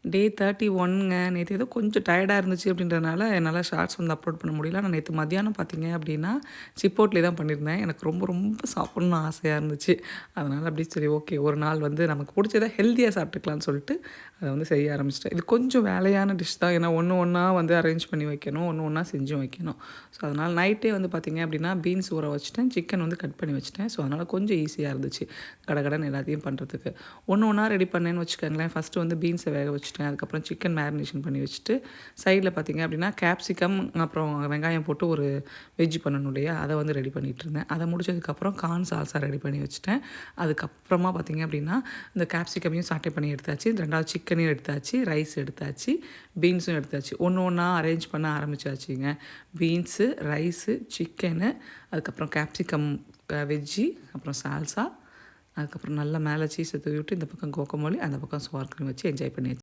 டே 31ங்க. நேத்து ஏதோ கொஞ்சம் டயர்டா இருந்துச்சு அப்படின்றனால என்னால ஷார்ட்ஸ் வந்து அப்லோட் பண்ண முடியல. ஆனா நேத்து மத்தியானம் பார்த்தீங்க அப்படின்னா, சிப்போட்லே தான் பண்ணியிருந்தேன். எனக்கு ரொம்ப ரொம்ப சாப்பிடணும்னு ஆசையா இருந்துச்சு. அதனால அப்படியே சரி ஓகே ஒரு நாள் வந்து நமக்கு புடிச்சத ஹெல்த்தியா சாப்பிட்டுக்கலாம்னு சொல்லிட்டு, அத வந்து செய்ய ஆரம்பிச்சுட்டேன். இது கொஞ்சம் வேலையான டிஷ் தான். ஏன்னா ஒண்ணு ஒண்ணா வந்து அரேஞ்ச் பண்ணி வைக்கணும். ஒண்ணு ஒண்ணா செஞ்சும் வைக்கணும். ஸோ அதனால நைட்டே வந்து பார்த்தீங்க அப்படின்னா, பீன்ஸ் ஊற வச்சுட்டேன். சிக்கன் வந்து கட் பண்ணி வச்சுட்டேன். ஸோ அதனால கொஞ்சம் ஈஸியா இருந்துச்சு. கடகடன்னு எல்லாத்தையும் பண்றதுக்கு. ஒண்ணு ஒண்ணா ரெடி பண்ணேன்னு வச்சுக்கோங்களேன். ஃபர்ஸ்ட்டு வந்து பீன்ஸை வேக வச்சுட்டேன். அதுக்கப்புறம் சிக்கன் மேரினேஷன் பண்ணி வச்சுட்டு, சைடில் பார்த்தீங்க அப்படின்னா கேப்சிகம் அப்புறம் வெங்காயம் போட்டு ஒரு வெஜ் பண்ணணும் இல்லையா? அதை வந்து ரெடி பண்ணிகிட்ருந்தேன். அதை முடிச்சதுக்கப்புறம் கார்ன் சால்சா ரெடி பண்ணி வச்சுட்டேன். அதுக்கப்புறமா பார்த்தீங்க அப்படின்னா, இந்த கேப்சிகமையும் சாட்டே பண்ணி எடுத்தாச்சு. 2வது சிக்கனையும் எடுத்தாச்சு. ரைஸ் எடுத்தாச்சு. பீன்ஸும் எடுத்தாச்சு. ஒண்ணு ஒண்ணா அரேஞ்ச் பண்ண ஆரம்பிச்சாச்சுங்க. பீன்ஸு, ரைஸு, சிக்கனு, அதுக்கப்புறம் கேப்சிகம் வெஜ்ஜி, அப்புறம் சால்சா, அதுக்கப்புறம் நல்லா மேலே சீஸை தூவி விட்டு இந்த பக்கம் கோகமல்லி, அந்த பக்கம் சோர் க்ரீம் வச்சு என்ஜாய் பண்ணியாச்சு.